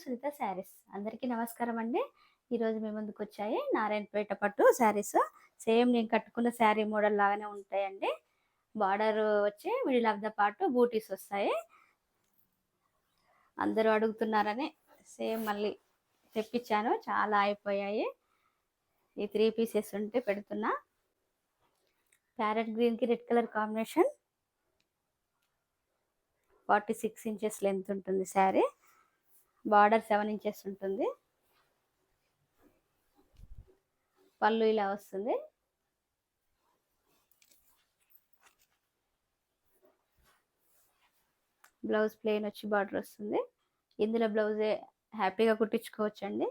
సునీత శారీస్. అందరికీ నమస్కారం అండి. ఈరోజు మీ ముందుకు వచ్చాయి నారాయణపేట పట్టు శారీస్. సేమ్ నేను కట్టుకున్న శారీ మోడల్ లాగానే ఉంటాయండి. బార్డర్ వచ్చి మిడిల్ ఆఫ్ ద పార్ట్ బూటీస్ వస్తాయి. అందరూ అడుగుతున్నారని సేమ్ మళ్ళీ తెప్పించాను. చాలా అయిపోయాయి. ఈ 3 పీసెస్ ఉంటే పెడుతున్నా. ప్యారెట్ గ్రీన్కి red colour combination. 46 inches length ఉంటుంది శారీ. బార్డర్ 7 ఇంచెస్ ఉంటుంది. పళ్ళు ఇలా వస్తుంది. బ్లౌజ్ ప్లెయిన్ వచ్చి బార్డర్ వస్తుంది. ఇందులో బ్లౌజే హ్యాపీగా కుట్టించుకోవచ్చండి.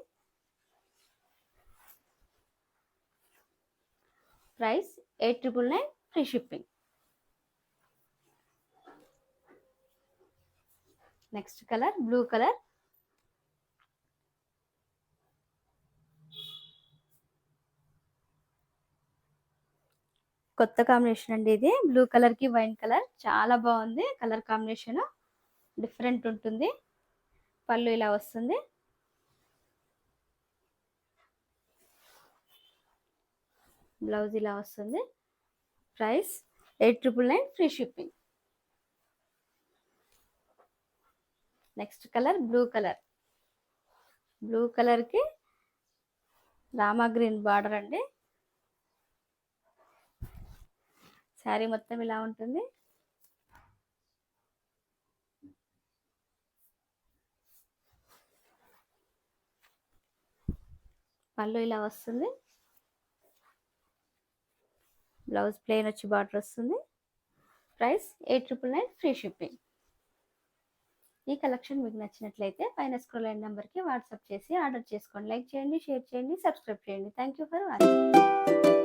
Price 8,999 free shipping. Next colour blue colour. కొత్త కాంబినేషన్ అండి ఇది. బ్లూ కలర్ కి వైన్ కలర్ చాలా బాగుంది. కలర్ కాంబినేషన్ డిఫరెంట్ ఉంటుంది. పళ్ళు ఇలా వస్తుంది. బ్లౌజ్ ఇలా వస్తుంది. Price 8,999 free shipping. Next colour blue colour. Blue colour కి రామా గ్రీన్ బార్డర్ అండి. శారీ మొత్తం ఇలా ఉంటుంది. పళ్ళు ఇలా వస్తుంది. బ్లౌజ్ ప్లెయిన్ వచ్చి బార్డర్ వస్తుంది. Price 8,999 free shipping. ఈ కలెక్షన్ మీకు నచ్చినట్లయితే పైన స్క్రోల్ అయిన నెంబర్కి వాట్సాప్ చేసి ఆర్డర్ చేసుకోండి. లైక్ చేయండి, షేర్ చేయండి, సబ్స్క్రైబ్ చేయండి. Thank you for watching.